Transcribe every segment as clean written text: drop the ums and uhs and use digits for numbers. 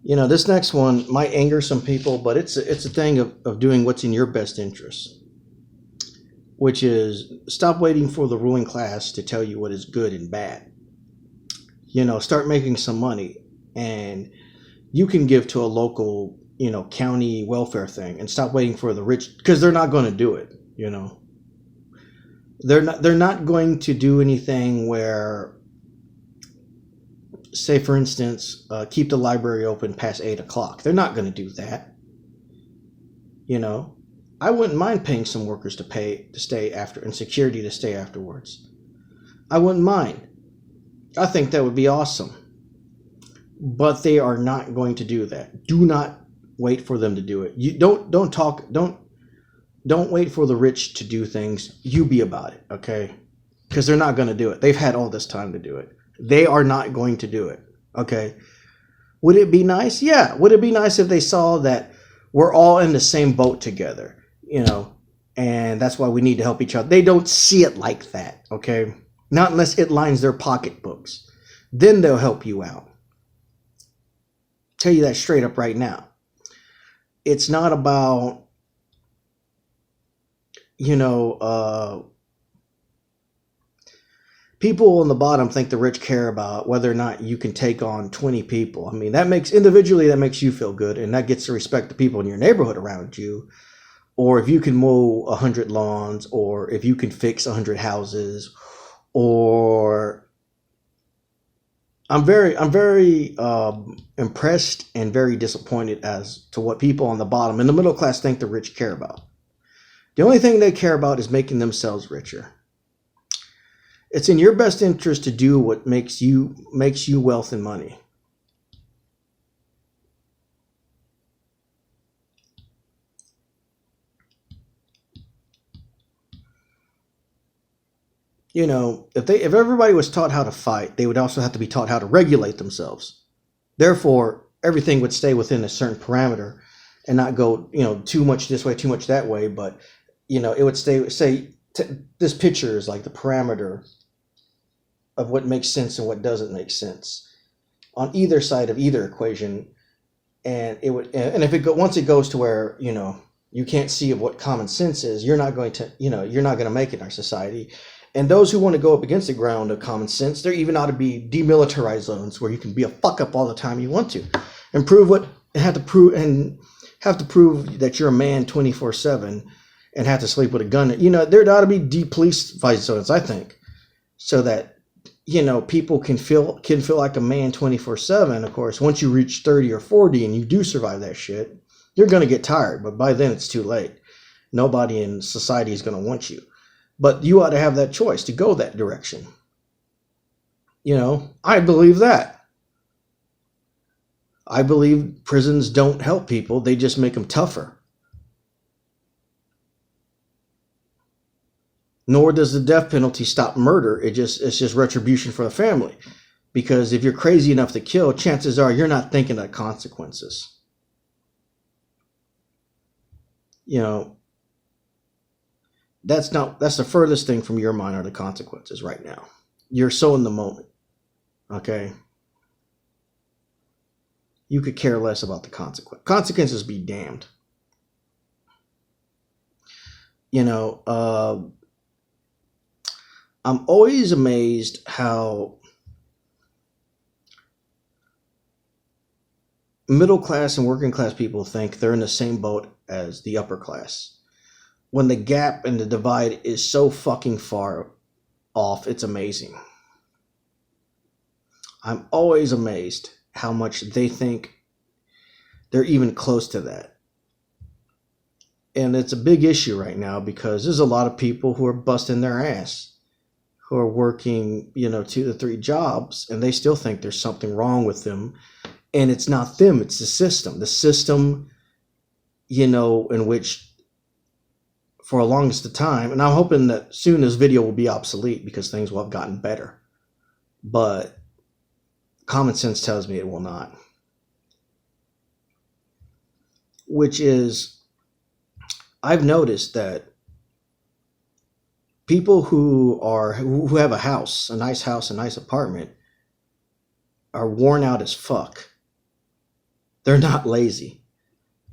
This next one might anger some people, but it's a thing of doing what's in your best interest, which is stop waiting for the ruling class to tell you what is good and bad. Start making some money, and you can give to a local, county welfare thing, and stop waiting for the rich, because they're not going to do it. They're not going to do anything where, say for instance, keep the library open past 8 o'clock. They're not going to do that. I wouldn't mind paying some workers to stay after, and security to stay afterwards. I wouldn't mind. I think that would be awesome. But they are not going to do that. Do not wait for them to do it. You don't wait for the rich to do things. You be about it, okay? Because they're not going to do it. They've had all this time to do it. They are not going to do it, okay? Would it be nice? Yeah. Would it be nice if they saw that we're all in the same boat together, and that's why we need to help each other? They don't see it like that, okay? Not unless it lines their pocketbooks. Then they'll help you out. Tell you that straight up right now. It's not about, people on the bottom think the rich care about whether or not you can take on 20 people. I mean, that makes you feel good, and that gets to respect the people in your neighborhood around you. Or if you can mow 100 lawns, or if you can fix 100 houses, or I'm very impressed and very disappointed as to what people on the bottom and the middle class think the rich care about. The only thing they care about is making themselves richer. It's in your best interest to do what makes you wealth and money. If everybody was taught how to fight, they would also have to be taught how to regulate themselves. Therefore, everything would stay within a certain parameter and not go, too much this way, too much that way. But, it would say this picture is like the parameter of what makes sense and what doesn't make sense on either side of either equation. And once it goes to where, you can't see what common sense is, you're not going to make it in our society. And those who want to go up against the ground of common sense, there even ought to be demilitarized zones where you can be a fuck up all the time you want to, and have to prove that you're a man 24/7, and have to sleep with a gun. There ought to be depolice zones, I think, so that people can feel like a man 24/7. Of course, once you reach 30 or 40 and you do survive that shit, you're gonna get tired. But by then it's too late. Nobody in society is gonna want you. But you ought to have that choice to go that direction. I believe that. I believe prisons don't help people. They just make them tougher. Nor does the death penalty stop murder. It's just retribution for the family. Because if you're crazy enough to kill, chances are you're not thinking of consequences. That's the furthest thing from your mind are the consequences right now. You're so in the moment. Okay? You could care less about the consequence. Consequences be damned. I'm always amazed how middle class and working class people think they're in the same boat as the upper class, when the gap and the divide is so fucking far off. It's amazing. I'm always amazed how much they think they're even close to that. And it's a big issue right now because there's a lot of people who are busting their ass, who are working, 2 to 3 jobs, and they still think there's something wrong with them. And it's not them, it's the system. The system, in which for a longest of time, and I'm hoping that soon this video will be obsolete because things will have gotten better. But common sense tells me it will not. Which is, I've noticed that people who have a house, a nice apartment, are worn out as fuck. They're not lazy.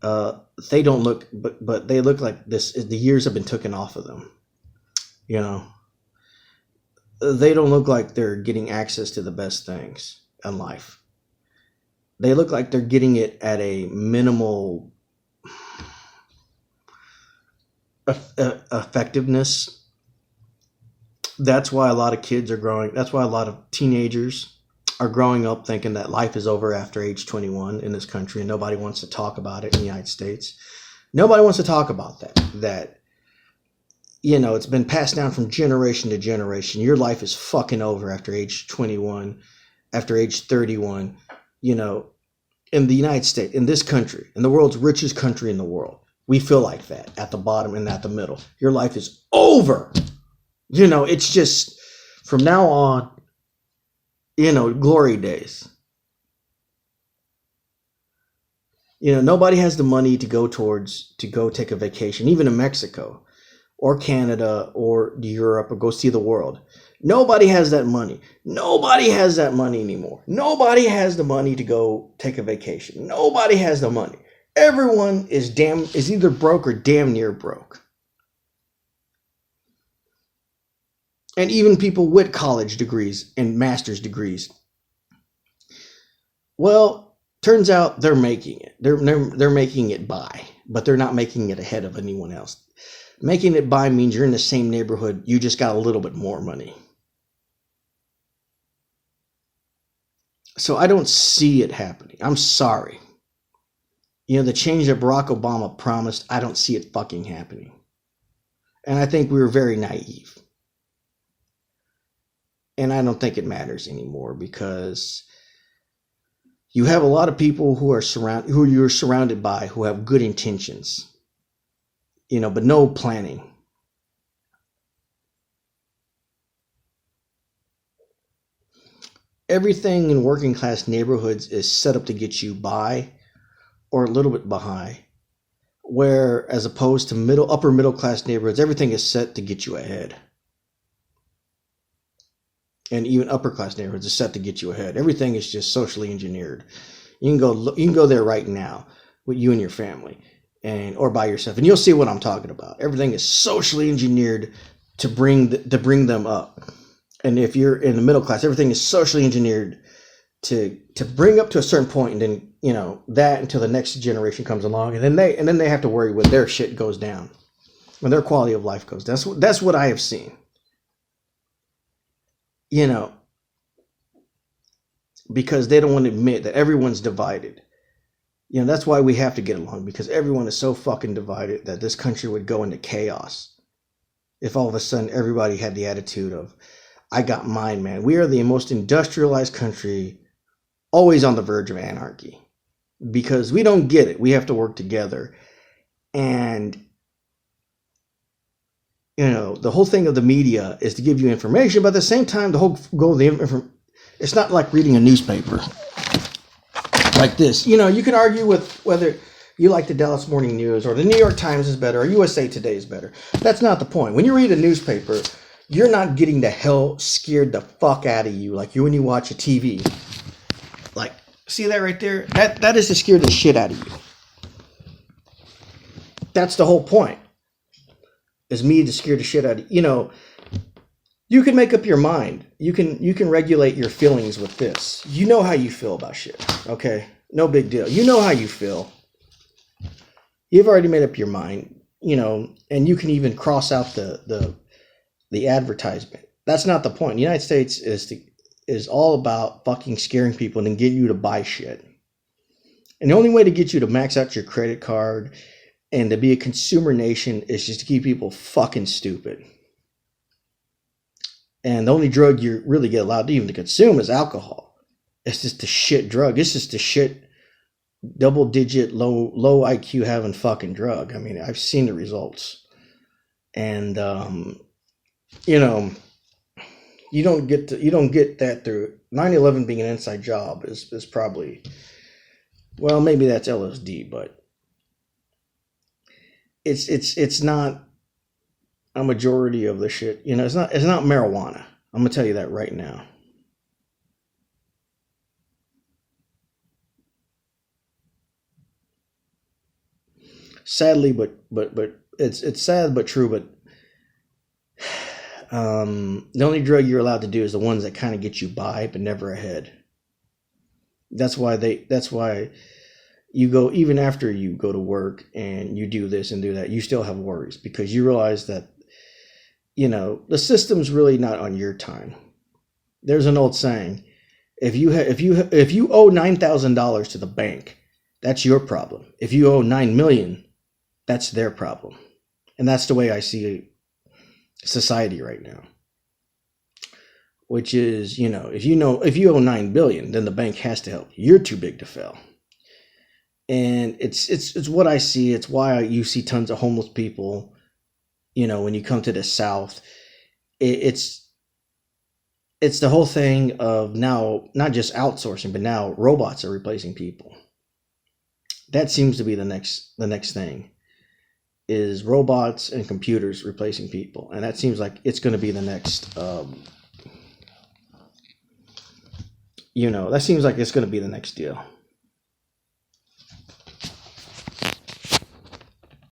They don't look, but they look like this. The years have been taken off of them. You know, they don't look like they're getting access to the best things in life. They look like they're getting it at a minimal effectiveness. That's why a lot of kids are growing. That's why a lot of teenagers are growing up thinking that life is over after age 21 in this country, and nobody wants to talk about it in the United States. Nobody wants to talk about that. It's been passed down from generation to generation. Your life is fucking over after age 21, after age 31. In the United States, in this country, in the world's richest country in the world, we feel like that at the bottom and at the middle. Your life is over. It's just from now on, glory days. Nobody has the money to go take a vacation, even in Mexico or Canada or Europe, or go see the world. Nobody has that money. Nobody has that money anymore. Nobody has the money to go take a vacation. Nobody has the money. Everyone is either broke or damn near broke. And even people with college degrees and master's degrees. Well, turns out they're making it. They're making it by, but they're not making it ahead of anyone else. Making it by means you're in the same neighborhood. You just got a little bit more money. So I don't see it happening. I'm sorry. The change that Barack Obama promised, I don't see it fucking happening. And I think we were very naive. And I don't think it matters anymore, because you have a lot of people who you're surrounded by who have good intentions, but no planning. Everything in working class neighborhoods is set up to get you by or a little bit behind, where as opposed to upper middle class neighborhoods, everything is set to get you ahead. And even upper class neighborhoods are set to get you ahead. Everything is just socially engineered. You can go there right now with you and your family, or by yourself, and you'll see what I'm talking about. Everything is socially engineered to bring them up. And if you're in the middle class, everything is socially engineered to bring up to a certain point, and then that until the next generation comes along, and then they have to worry when their shit goes down, when their quality of life goes down. That's what I have seen. Because they don't want to admit that everyone's divided. That's why we have to get along, because everyone is so fucking divided that this country would go into chaos if all of a sudden everybody had the attitude of, I got mine, man. We are the most industrialized country, always on the verge of anarchy, because we don't get it. We have to work together. And the whole thing of the media is to give you information, but at the same time, the whole goal of the information, it's not like reading a newspaper like this. You can argue with whether you like the Dallas Morning News or the New York Times is better or USA Today is better. That's not the point. When you read a newspaper, you're not getting the hell scared the fuck out of you like when you watch a TV. Like, see that right there? That is to scare the shit out of you. That's the whole point. Is me to scare the shit out of you. You can make up your mind. You can regulate your feelings with this. You know how you feel about shit. Okay? No big deal. You know how you feel. You've already made up your mind, and you can even cross out the advertisement. That's not the point. The United States is all about fucking scaring people and then getting you to buy shit. And the only way to get you to max out your credit card and to be a consumer nation is just to keep people fucking stupid. And the only drug you really get allowed to even to consume is alcohol. It's just a shit drug. It's just a shit double-digit low IQ having fucking drug. I mean, I've seen the results. And you don't get that through 9/11 being an inside job is probably, well, maybe that's LSD, but it's not a majority of the shit. It's not marijuana. I'm gonna tell you that right now. Sadly, but it's sad but true. But the only drug you're allowed to do is the ones that kind of get you by, but never ahead. That's why you go, even after you go to work and you do this and do that, you still have worries because you realize that, the system's really not on your time. There's an old saying: if you owe $9,000 to the bank, that's your problem. If you owe 9 million, that's their problem. And that's the way I see society right now. Which is, if you owe 9 billion, then the bank has to help you. You're too big to fail. And it's what I see. It's why you see tons of homeless people. When you come to the South, it's the whole thing of now not just outsourcing, but now robots are replacing people. That seems to be the next thing, is robots and computers replacing people, and that seems like it's going to be the next. That seems like it's going to be the next deal.